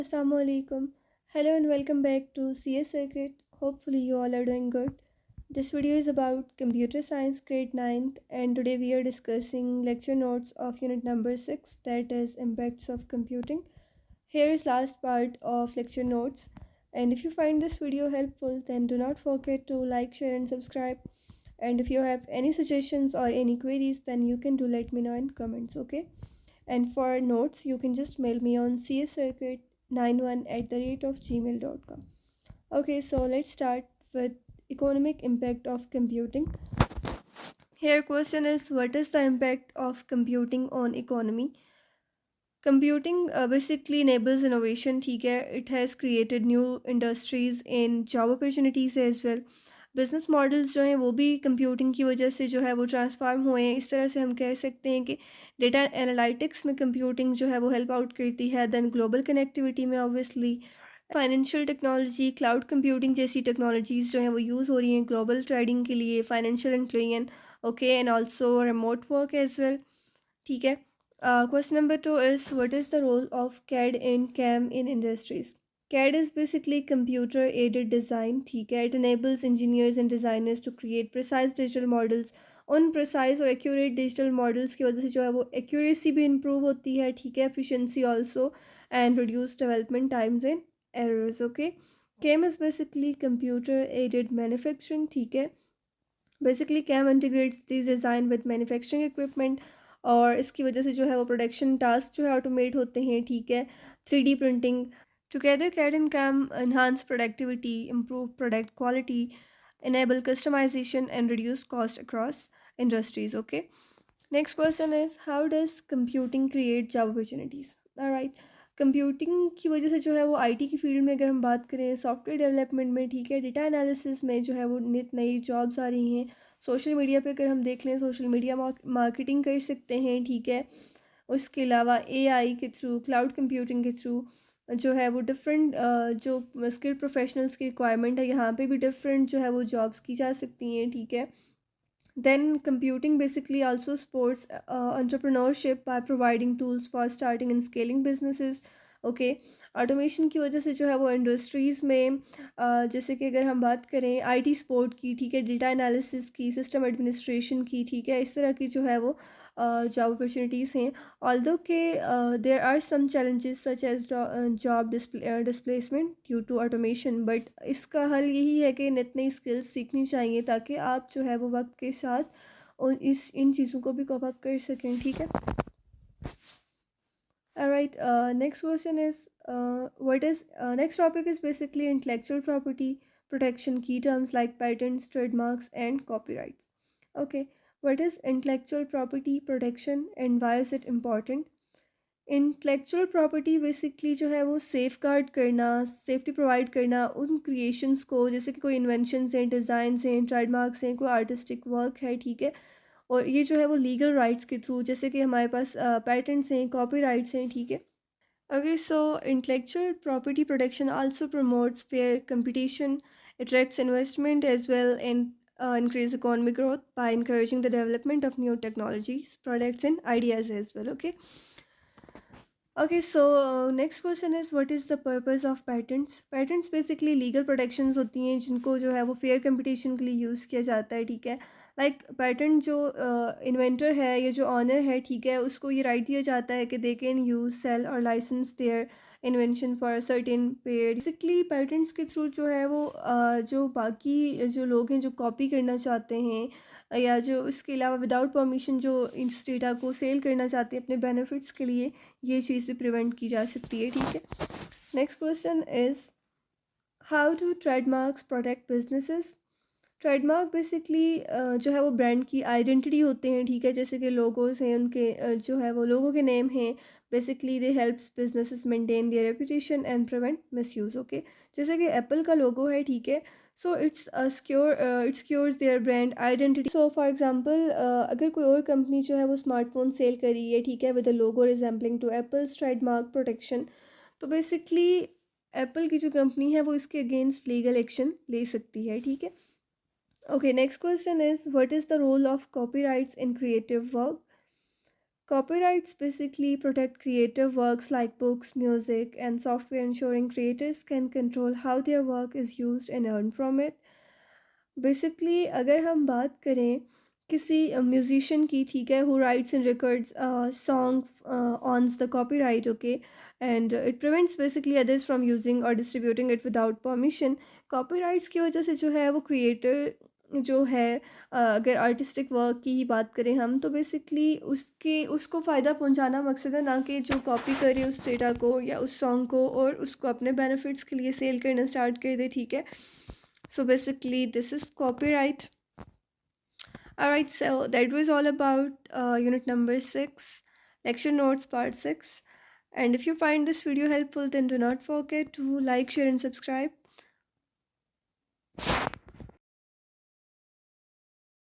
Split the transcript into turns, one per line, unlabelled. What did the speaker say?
Assalamu alaikum. Hello and welcome back to CS Circuit. Hopefully you all are doing good. This video is about computer science grade 9th and today we are discussing lecture notes of unit number 6, that is impacts of computing. Here is last part of lecture notes, and if you find this video helpful then do not forget to like, share and subscribe. And if you have any suggestions or any queries then you can do let me know in comments, okay? And for notes, you can just mail me on cscircuit91@gmail.com. Okay, so let's start with economic impact of computing. Here question is, what is the impact of computing on economy? Computing basically enables innovation, ठीक है? It has created new industries and job opportunities as well. Business models जो हैं वो भी computing की वजह से जो है वो ट्रांसफॉर्म हुए हैं। इस तरह से हम कह सकते हैं कि डेटा एनालिटिक्स में कंप्यूटिंग जो है वो हेल्प आउट करती है। देन ग्लोबल कनेक्टिविटी में obviously financial technology, cloud computing जैसी टेक्नोलॉजीज़ जो हैं वो यूज़ हो रही हैं ग्लोबल ट्रेडिंग के लिए, financial inclusion, okay, and also remote work as well, ठीक है। Question number 2 is what is the role of CAD in CAM in industries? CAD is basically computer aided design, ठीक है? It enables engineers and designers to create precise digital models. उन precise और accurate digital models की वजह से जो है वो accuracy भी improve होती है, ठीक है? Efficiency also and reduce development times and errors, okay? CAM is basically computer aided manufacturing, ठीक है? Basically CAM integrates this design with manufacturing equipment और इसकी वजह से जो है वो प्रोडक्शन टास्क जो है ऑटोमेट होते हैं, ठीक है? 3D printing together CAD and CAM enhance productivity, improve product quality, enable customization and reduce cost across industries, okay? Next question is, how does computing create job opportunities? Alright, computing की वजह से जो है वो आईटी की field में अगर हम बात करें, सॉफ्टवेयर डेवलपमेंट में, ठीक है, डेटा एनालिसिस में जो है वो नित नई जॉब्स आ रही हैं। सोशल मीडिया पे अगर हम देख लें, सोशल मीडिया मार्केटिंग कर सकते हैं, ठीक है। उसके अलावा एआई के थ्रू, क्लाउड कंप्यूटिंग के थ्रू जो है वो डिफरेंट जो स्किल प्रोफेशनल्स की रिक्वायरमेंट है, यहाँ पे भी डिफरेंट जो है वो जॉब्स की जा सकती हैं, ठीक है। Then computing basically also supports entrepreneurship by providing tools for starting and scaling businesses. Okay, automation की वजह से जो है वो इंडस्ट्रीज़ में जैसे कि अगर हम बात करें आईटी सपोर्ट की, ठीक है, डेटा एनालिसिस की, सिस्टम एडमिनिस्ट्रेशन की, ठीक है, इस तरह की जो है वो जॉब अपॉर्चुनिटीज़ हैं। ऑल्दो के there are some challenges such as job displacement due to automation, but इसका हल यही है कि नित नई स्किल्स सीखनी चाहिए ताकि आप जो है वो वक्त के साथ इन चीज़ों को भी कवर अप कर सकें, ठीक है। Alright, next question is what is next topic is basically intellectual property protection, key terms like patents, trademarks, and copyrights. Okay, what is intellectual property protection and why is it important? Intellectual property basically जो है वो safe guard करना, safety provide करना उन creations को, जैसे कि कोई इन्वेंशंस हैं, डिज़ाइंस हैं, ट्रेडमार्क्स हैं, कोई आर्टिस्टिक वर्क है, ठीक है। और ये जो है वो लीगल राइट्स के थ्रू, जैसे कि हमारे पास पैटेंट्स हैं, कॉपीराइट्स हैं, ठीक है। Okay, so intellectual property protection also promotes fair competition, attracts investment as well, and increase economic growth by encouraging the development of new technologies, products, and ideas as well. Okay. Okay, so next question is what is the purpose of patents? Patents basically legal protections होती हैं जिनको जो है वो fair competition के लिए use किया जाता है, ठीक है। लाइक पैटेंट जो इन्वेंटर है या जो ऑनर है, ठीक है, उसको ये राइट दिया जाता है कि दे कैन यूज़, सेल और license their invention for a certain period. Basically patents के थ्रू जो है वो जो बाकी जो लोग हैं जो कॉपी करना चाहते हैं या जो इसके अलावा विदाउट परमिशन जो इस डेटा को सेल करना चाहते हैं अपने बेनिफिट्स के लिए, ये चीज़ भी प्रिवेंट की जा सकती है, ठीक है। Next question is how do trademarks protect businesses? Trademark basically जो है वो ब्रांड की आइडेंटिटी होते हैं, ठीक है, जैसे कि लोगोस हैं उनके जो है वो लोगों के नेम हैं। Basically they helps businesses maintain their reputation and prevent misuse, okay. जैसे कि एप्पल का लोगो है, ठीक है, so it's secures their brand identity. So for example अगर कोई और कंपनी जो है वो स्मार्टफोन सेल कर रही है, ठीक है, with a logo resembling to apple's trademark protection, तो बेसिकली एप्पल की जो कंपनी है वो इसके अगेंस्ट लीगल एक्शन ले सकती है, ठीक है। Okay, next question is what is the role of copyrights in creative work? Copyrights basically protect creative works like books, music, and software, ensuring creators can control how their work is used and earn from it. Basically अगर हम बात करें किसी musician की, ठीक है, who writes and records song owns the copyright, okay, and it prevents basically others from using और distributing it without permission. Copyrights की वजह से जो है वो क्रिएटर जो है, अगर आर्टिस्टिक वर्क की ही बात करें हम, तो बेसिकली उसको फ़ायदा पहुंचाना मकसद है, ना कि जो कॉपी करे उस डेटा को या उस सॉन्ग को और उसको अपने बेनिफिट्स के लिए सेल करना स्टार्ट कर दे, ठीक है। So basically, this is copyright. Alright, so that was all about unit number 6, lecture notes part 6. And if you find this video helpful, then do not forget to like, share, and subscribe.